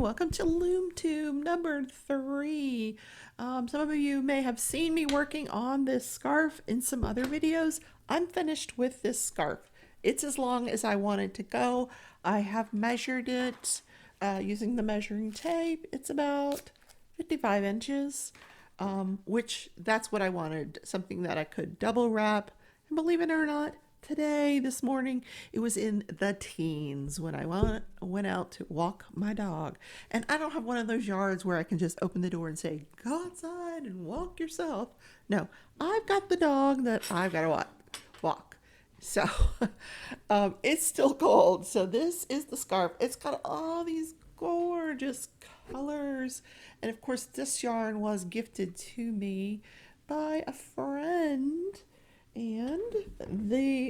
welcome to Loom Tube number 3. Some of you may have seen me working on this scarf in some other videos. I'm finished with this scarf. It's as long as I want it to go. I have measured it using the measuring tape. It's about 55 inches, which that's what I wanted, something that I could double wrap. And believe it or not, this morning, it was in the teens when I went out to walk my dog. And I don't have one of those yards where I can just open the door and say, go outside and walk yourself. No, I've got the dog that I've got to walk. So it's still cold. So this is the scarf. It's got all these gorgeous colors. And of course, this yarn was gifted to me by a friend. And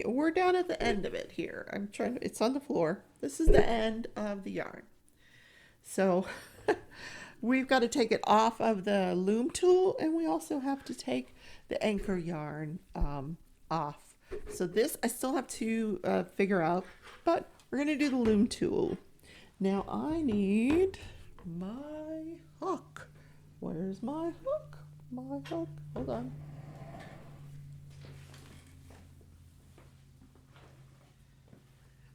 we're down at the end of it here. It's on the floor. This is the end of the yarn. So we've got to take it off of the loom tool, and we also have to take the anchor yarn off. So this I still have to figure out, but we're going to do the loom tool. Now I need my hook. Where's my hook? My hook. Hold on.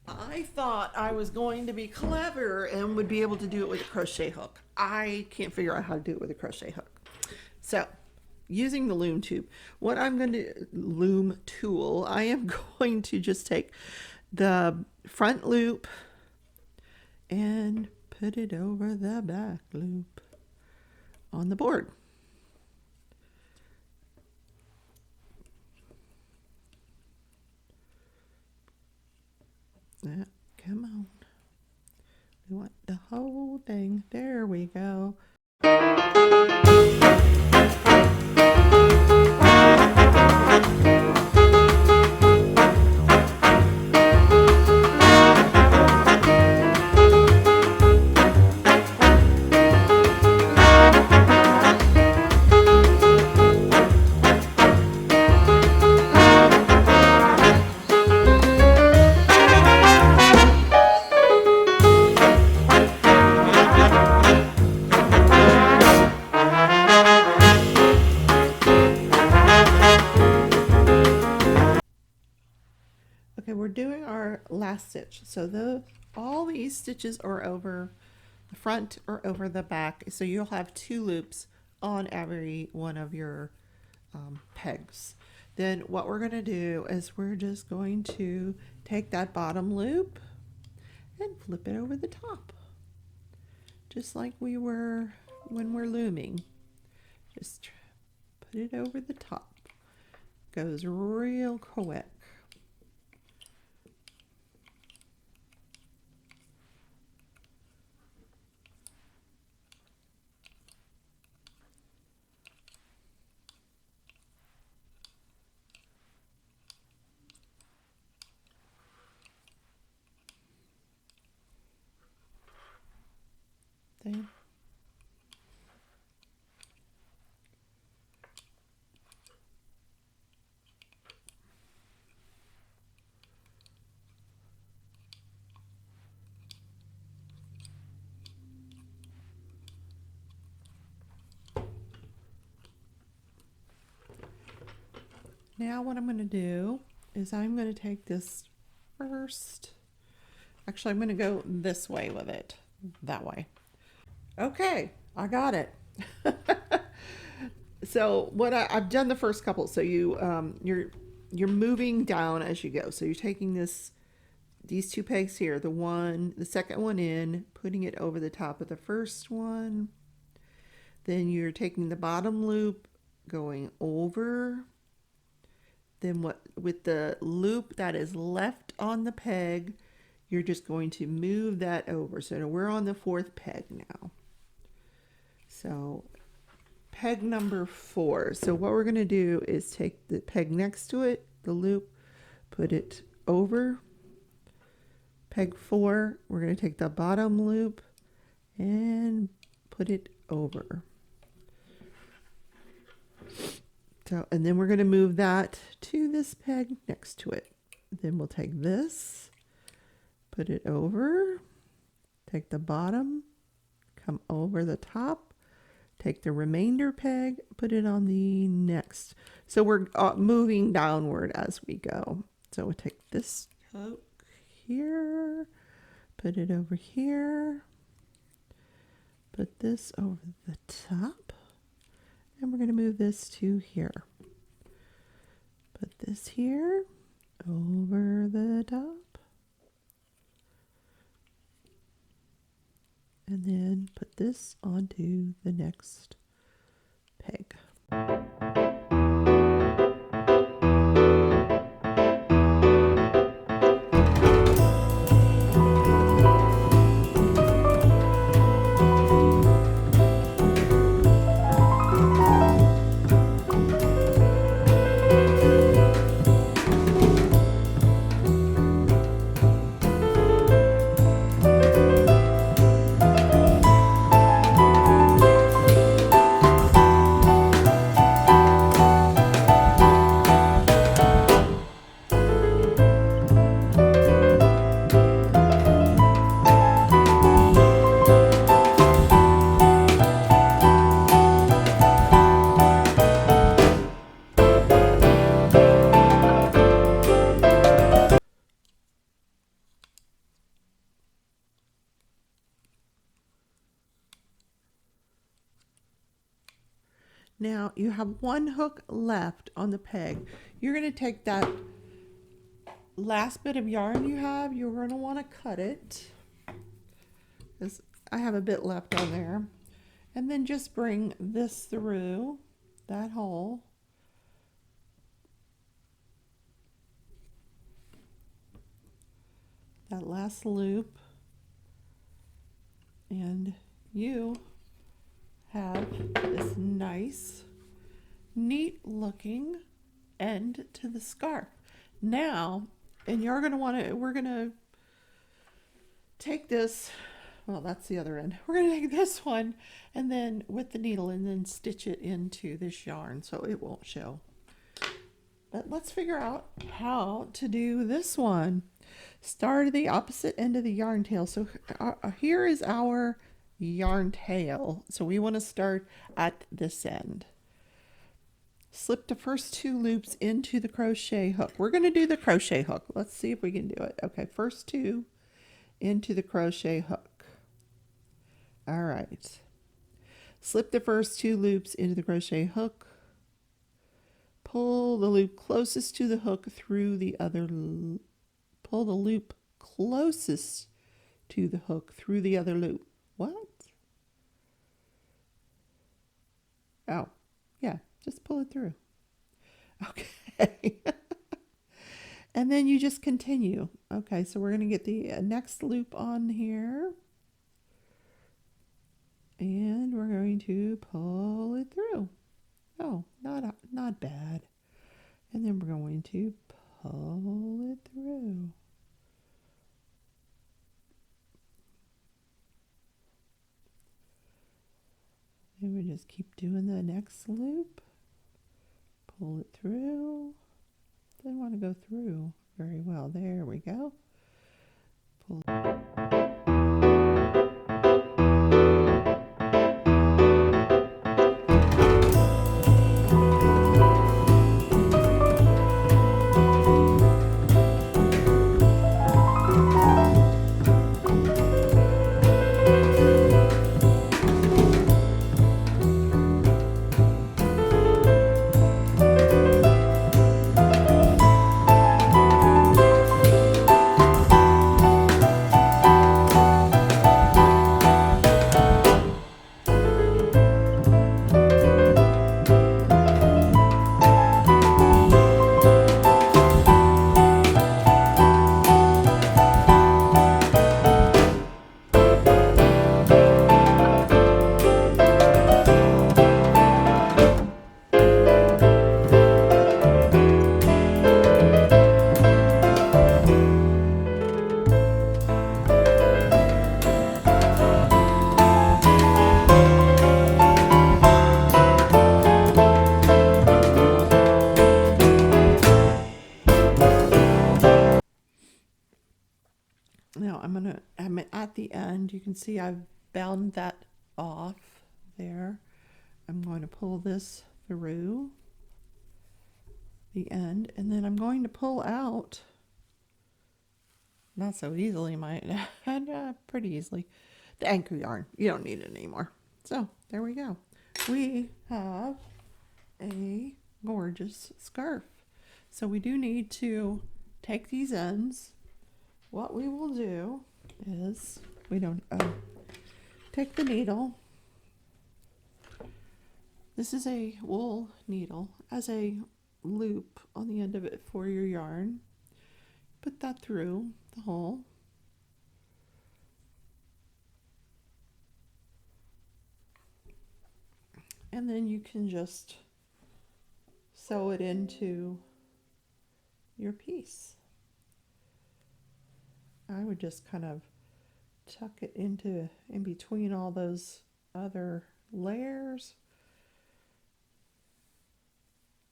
I thought I was going to be clever and would be able to do it with a crochet hook. I can't figure out how to do it with a crochet hook. So, using the loom tool, I am going to just take the front loop and put it over the back loop on the board. Come on. We want the whole thing. There we go. Okay, we're doing our last stitch. So all these stitches are over the front or over the back. So you'll have 2 loops on every one of your pegs. Then what we're going to do is we're just going to take that bottom loop and flip it over the top. Just like we were when we're looming. Just put it over the top. Goes real quick. There. Now what I'm going to do is I'm going to take this first. Actually, I'm going to go this way with it. That way. Okay, I got it. So what I've done the first couple. So you're moving down as you go. So you're taking these 2 pegs here, the second one in, putting it over the top of the first one. Then you're taking the bottom loop, going over. Then with the loop that is left on the peg, you're just going to move that over. So we're on the 4th peg now. So peg number 4. So what we're going to do is take the peg next to it, the loop, put it over. Peg 4, we're going to take the bottom loop and put it over. So, and then we're going to move that to this peg next to it. Then we'll take this, put it over, take the bottom, come over the top, take the remainder peg, put it on the next. So we're moving downward as we go. So we'll take this hook here, put it over here, put this over the top, and we're going to move this to here. Put this here, over the top, and then put this onto the next peg. Now you have one hook left on the peg. You're going to take that last bit of yarn you have, you're going to want to cut it, because I have a bit left on there, and then just bring this through that hole. That last loop, and you have this nice, neat looking end to the scarf. Now, and you're going to want to, we're going to take this, well, that's the other end. We're going to take this one and then with the needle and then stitch it into this yarn so it won't show. But let's figure out how to do this one. Start at the opposite end of the yarn tail. So here is our yarn tail. So we want to start at this end. Slip the first 2 loops into the crochet hook. We're going to do the crochet hook. Let's see if we can do it. Okay, first 2 into the crochet hook. All right. Slip the first 2 loops into the crochet hook. Pull the loop closest to the hook through the other loop. Pull the loop closest to the hook through the other loop. What? Oh, yeah, just pull it through. Okay. And then you just continue. Okay, so we're going to get the next loop on here. And we're going to pull it through. Oh, not bad. And then we're going to pull it through. And we just keep doing the next loop. Pull it through. Didn't want to go through very well. There we go. Pull it. Now I'm at the end. You can see I've bound that off there. I'm going to pull this through the end, and then I'm going to pull out, not so easily, might and pretty easily, the anchor yarn. You don't need it anymore. So there we go. We have a gorgeous scarf. So we do need to take these ends. What we will do is we don't take the needle. This is a wool needle, as a loop on the end of it for your yarn. Put that through the hole. And then you can just sew it into your piece. I would just kind of tuck it into in between all those other layers.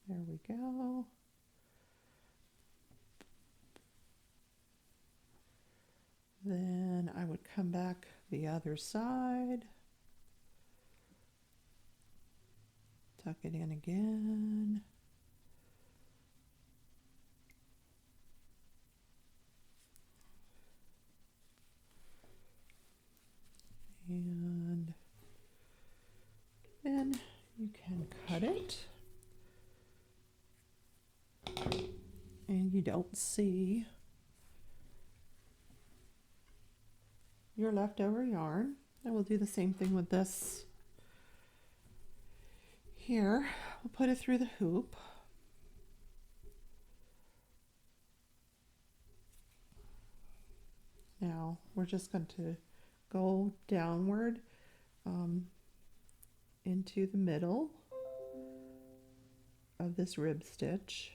There we go. Then I would come back the other side. Tuck it in again. And then you can cut it. And you don't see your leftover yarn. And we'll do the same thing with this. Here, we'll put it through the hoop. Now, we're just going to go downward into the middle of this rib stitch.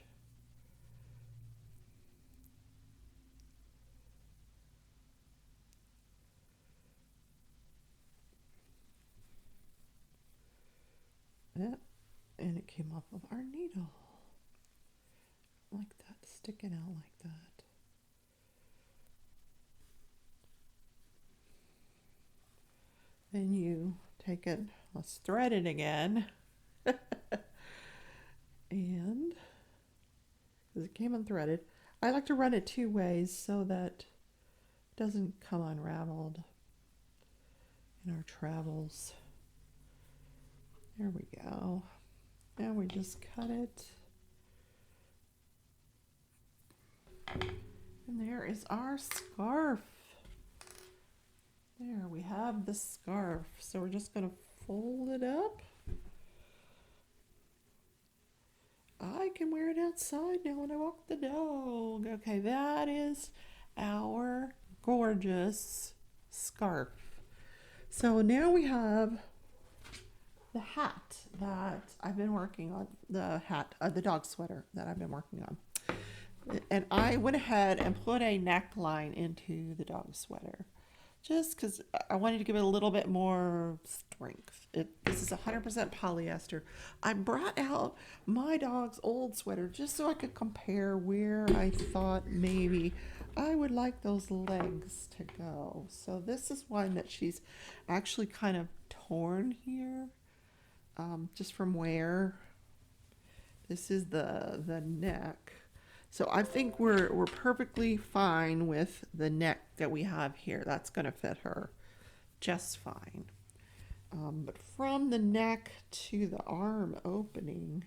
Yep, and it came off of our needle like that, sticking out like that. Then you take it, let's thread it again. And because it came unthreaded, I like to run it 2 ways so that it doesn't come unraveled in our travels. There we go. Now we just cut it. And there is our scarf. There we have the scarf. So we're just going to fold it up. I can wear it outside now when I walk the dog. Okay, that is our gorgeous scarf. So now we have the hat that I've been working on, the dog sweater that I've been working on. And I went ahead and put a neckline into the dog sweater just because I wanted to give it a little bit more strength. This is 100% polyester. I brought out my dog's old sweater just so I could compare where I thought maybe I would like those legs to go. So this is one that she's actually kind of torn here, just from wear. This is the neck. So I think we're perfectly fine with the neck that we have here. That's going to fit her just fine. But from the neck to the arm opening,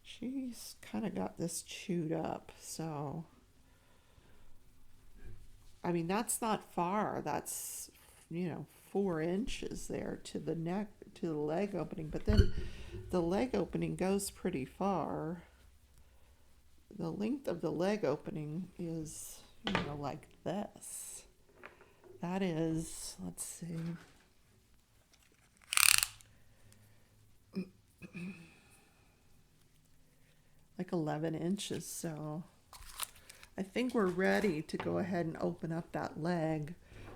she's kind of got this chewed up. So, I mean, that's not far. That's, 4 inches there to the neck, to the leg opening. But then the leg opening goes pretty far. The length of the leg opening is, like this. That is, let's see, like 11 inches. So I think we're ready to go ahead and open up that leg.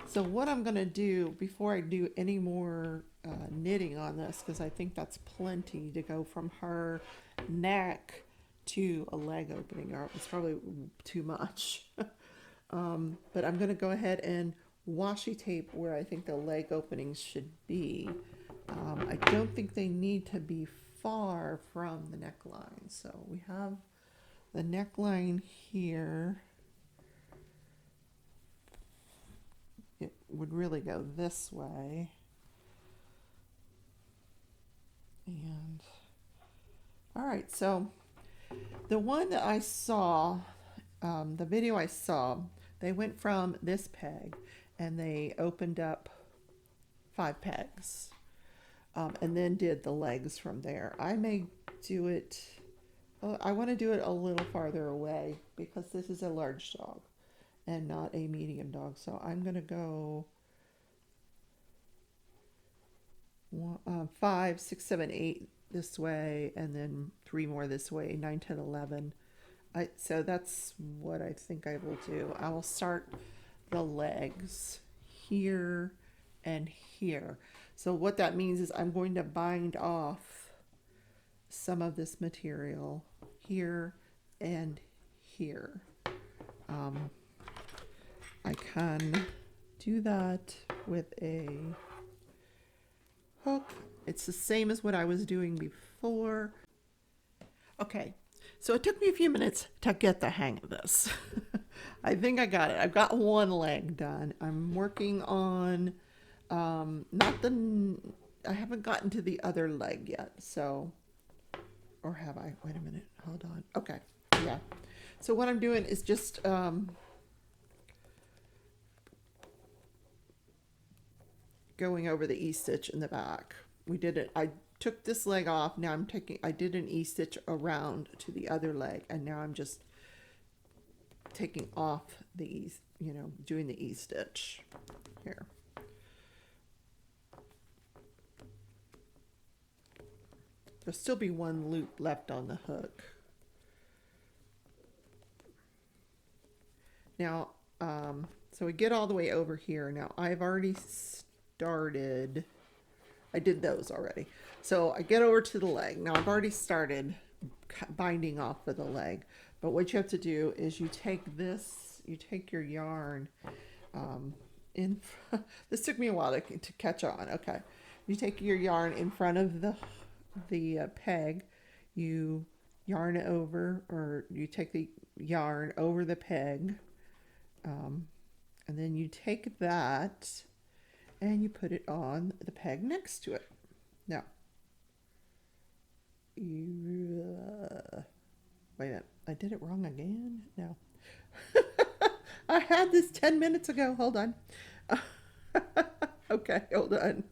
So what I'm going to do before I do any more knitting on this, because I think that's plenty to go from her neck to a leg opening, or it's probably too much. But I'm going to go ahead and washi tape where I think the leg openings should be. I don't think they need to be far from the neckline. So we have the neckline here. It would really go this way. And all right, so the one that I saw, the video I saw, they went from this peg and they opened up 5 pegs, and then did the legs from there. I may do it, I want to do it a little farther away because this is a large dog and not a medium dog. So I'm going to go 5, 6, 7, 8 this way, and then 3 more this way, 9, 10, 11. So that's what I think I will do. I will start the legs here and here. So what that means is I'm going to bind off some of this material here and here. I can do that with a hook. It's the same as what I was doing before. Okay, so it took me a few minutes to get the hang of this. I think I got it. I've got one leg done. I'm working on I haven't gotten to the other leg yet. So, or have I? Wait a minute. Hold on. Okay. Yeah. So what I'm doing is just going over the E-stitch in the back. We did it. I took this leg off. Now I did an E-stitch around to the other leg, and now I'm just taking off the doing the E-stitch here. There'll still be one loop left on the hook. Now, so we get all the way over here. Now I've already started, I did those already. So I get over to the leg. Now I've already started binding off of the leg. But what you have to do is you take this, you take your yarn this took me a while to catch on. Okay. You take your yarn in front of the peg, you yarn it over, or you take the yarn over the peg, and then you take that and you put it on the peg next to it. Now, wait a minute, I did it wrong again? No. I had this 10 minutes ago. Hold on. Okay, hold on.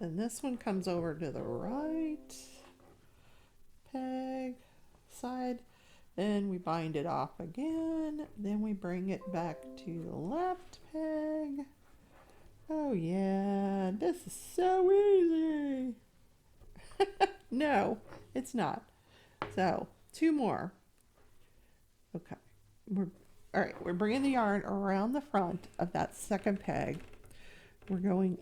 And this one comes over to the right peg side. Then we bind it off again. Then we bring it back to the left peg. Oh yeah, this is so easy. No, it's not. So 2 more. Okay, all right. We're bringing the yarn around the front of that second peg. We're going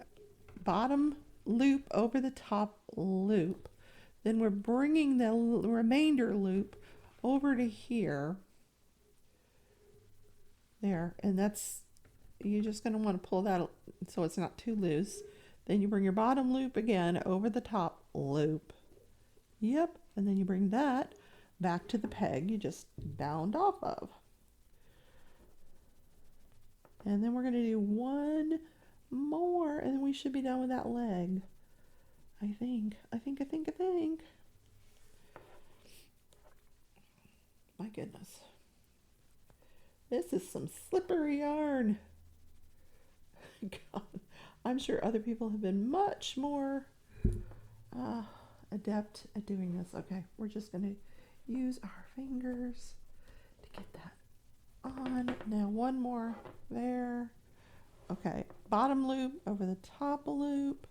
bottom loop over the top loop. Then we're bringing the remainder loop over to here. There, and that's, you're just going to want to pull that so it's not too loose. Then you bring your bottom loop again over the top loop. Yep, and then you bring that back to the peg you just bound off of. And then we're going to do 1 more, and then we should be done with that leg. I think. My goodness. This is some slippery yarn. God, I'm sure other people have been much more adept at doing this. Okay, we're just going to use our fingers to get that on. Now 1 more there. Okay, bottom loop over the top loop.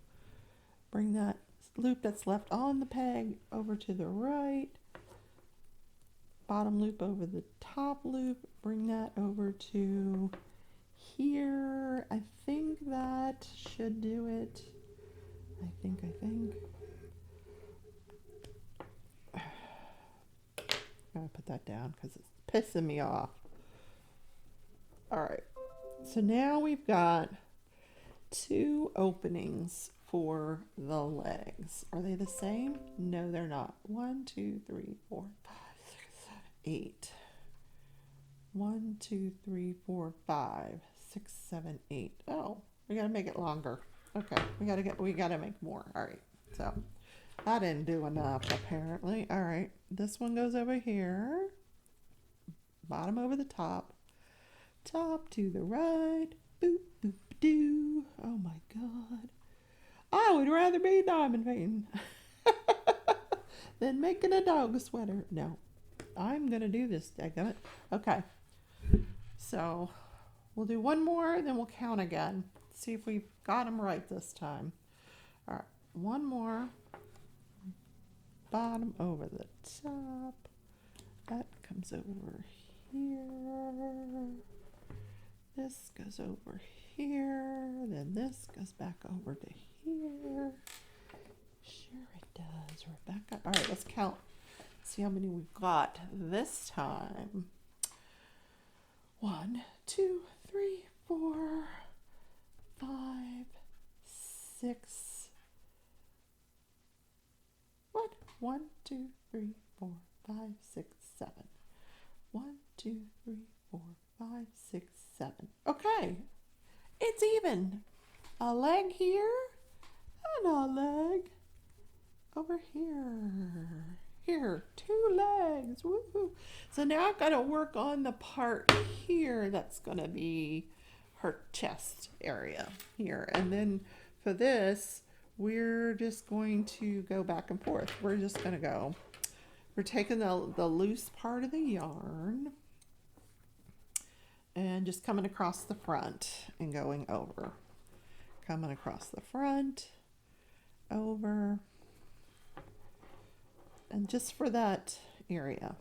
Bring that loop that's left on the peg over to the right. Bottom loop over the top loop. Bring that over to here. I think that should do it. I think. I'm gonna put that down because it's pissing me off. All right. So now we've got 2 openings for the legs. Are they the same? No, they're not. 1, 2, 3, 4, 5, 6, 7, 8. 1, 2, 3, 4, 5, 6, 7, 8. Oh, we gotta make it longer. Okay, we gotta make more. All right, so I didn't do enough apparently. All right, this one goes over here, bottom over the top, top to the right. Boop boop doo. Oh my God, I would rather be diamond painting than making a dog sweater. No, I'm gonna do this. Daggum it. Okay, so we'll do one more, then we'll count again. See if we've got them right this time. All right, one more. Bottom over the top. That comes over here. This goes over here. Then this goes back over to here. Sure it does, Rebecca. All right, let's count. See how many we've got this time. 1, 2, 3, 4, 5, 6. What? 1, 2, 3, 4, 5, 6, 7. 1, 2, 3, 4, 5, 6, 7. Okay, it's even. A leg here and a leg over here. Here, 2 legs. Woohoo! So now I've got to work on the part here that's going to be her chest area here. And then for this, we're just going to go back and forth. We're just going to go. We're taking the loose part of the yarn and just coming across the front and going over. Coming across the front, over, and just for that area.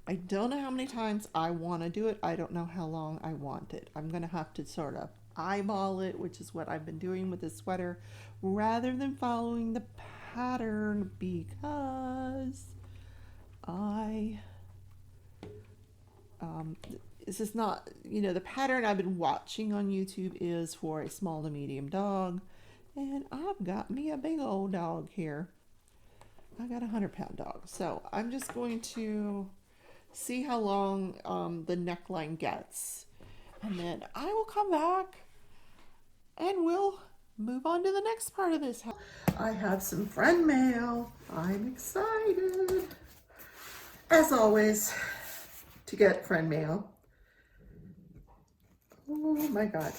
I don't know how many times I want to do it. I don't know how long I want it. I'm going to have to sort of eyeball it, which is what I've been doing with this sweater, rather than following the pattern, because this is not, the pattern I've been watching on YouTube is for a small to medium dog, and I've got me a big old dog here. I got a 100-pound dog, so I'm just going to see how long the neckline gets, and then I will come back and we'll move on to the next part of this. I have some friend mail. I'm excited, as always, to get friend mail. Oh my God.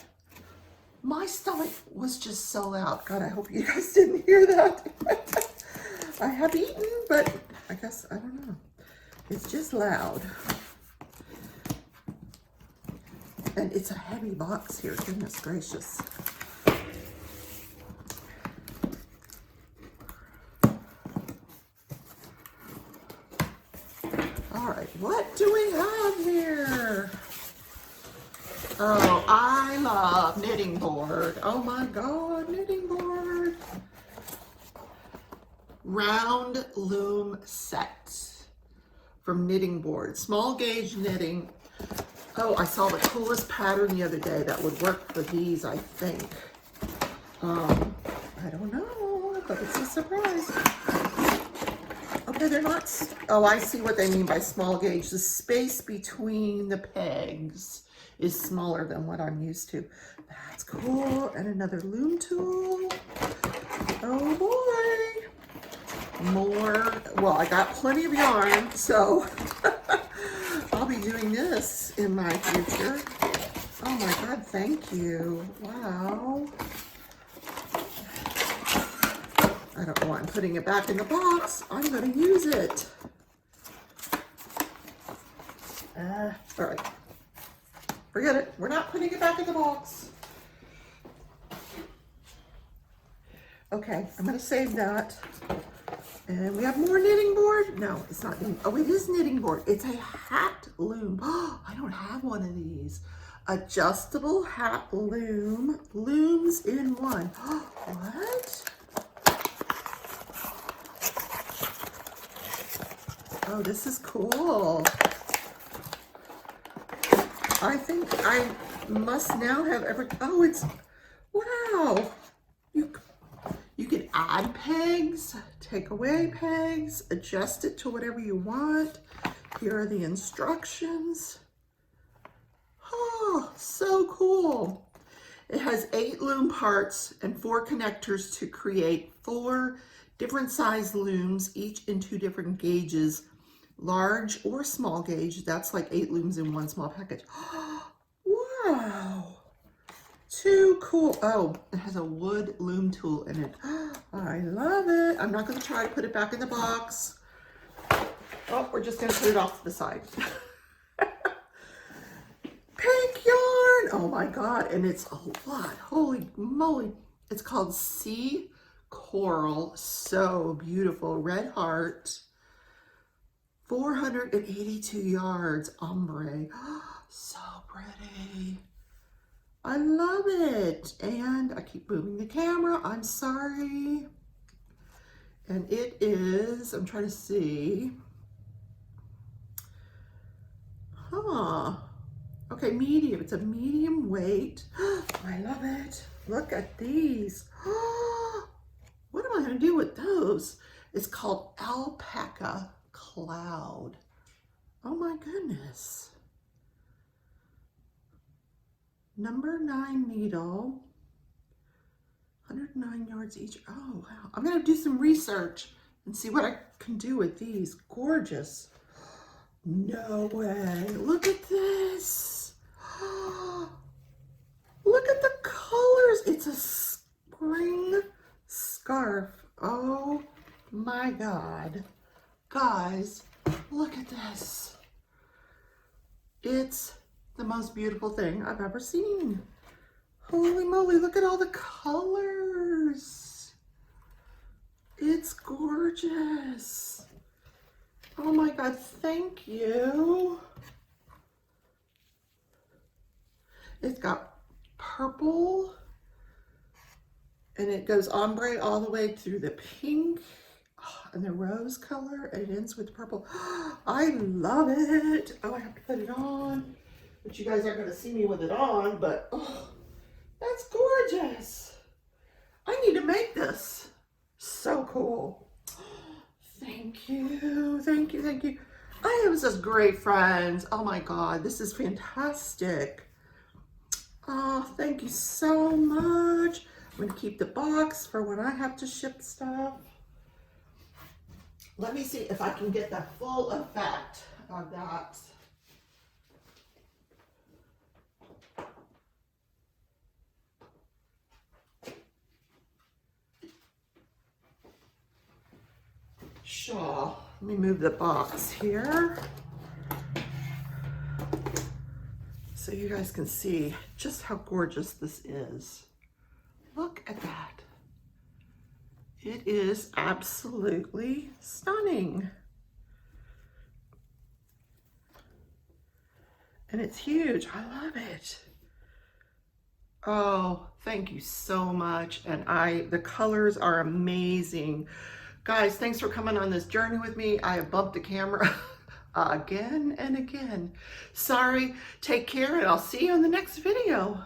My stomach was just so loud. God, I hope you guys didn't hear that. I have eaten, but I guess, I don't know. It's just loud. And it's a heavy box here, goodness gracious. All right, what do we have here? Oh, I love knitting board. Oh my God, knitting board. Round loom set from Knitting Board. Small gauge knitting. Oh, I saw the coolest pattern the other day that would work for these, I think. I don't know, but it's a surprise. Okay, they're not, oh, I see what they mean by small gauge. The space between the pegs is smaller than what I'm used to. That's cool. And another loom tool. Oh boy. More, well, I got plenty of yarn, so I'll be doing this in my future. Oh my God, thank you. Wow. I don't know why I'm putting it back in the box. I'm going to use it. All right. Forget it. We're not putting it back in the box. Okay, I'm going to save that. And we have more knitting board. No, it's not. Oh, it is knitting board. It's a hat loom. Oh, I don't have one of these. Adjustable hat loom. Looms in one. Oh, what? Oh, this is cool. I think must now have every, oh, it's, wow. You can add pegs, take away pegs, adjust it to whatever you want. Here are the instructions. Oh, so cool. It has 8 loom parts and 4 connectors to create 4 different size looms, each in 2 different gauges, large or small gauge. That's like 8 looms in one small package. Wow. Too cool. Oh, it has a wood loom tool in it. I love it. I'm not going to try to put it back in the box. Oh, we're just going to put it off to the side. Pink yarn. Oh my God. And it's a lot. Holy moly. It's called Sea Coral. So beautiful. Red heart. 482 yards. Ombre. So pretty. I love it. And I keep moving the camera. I'm sorry. And it is, I'm trying to see. Okay, medium. It's a medium weight. I love it. Look at these. What am I going to do with those? It's called Alpaca Cloud. Oh my goodness. Number 9 needle. 109 yards each. Oh, wow. I'm going to do some research and see what I can do with these. Gorgeous. No way. Look at this. Look at the colors. It's a spring scarf. Oh my God. Guys, look at this. It's the most beautiful thing I've ever seen. Holy moly, look at all the colors. It's gorgeous. Oh my God, thank you. It's got purple and it goes ombre all the way through the pink and the rose color, and it ends with purple. I love it. Oh, I have to put it on, but you guys aren't going to see me with it on, but oh, that's gorgeous. I need to make this. So cool. Thank you, thank you, thank you. I have such great friends. Oh my God, this is fantastic. Oh, thank you so much. I'm gonna keep the box for when I have to ship stuff. Let me see if I can get the full effect of that. Sure. Let me move the box here so you guys can see just how gorgeous this is. Look at that. It is absolutely stunning. And it's huge. I love it. Oh, thank you so much. And the colors are amazing. Guys, thanks for coming on this journey with me. I have bumped the camera again and again. Sorry. Take care, and I'll see you in the next video.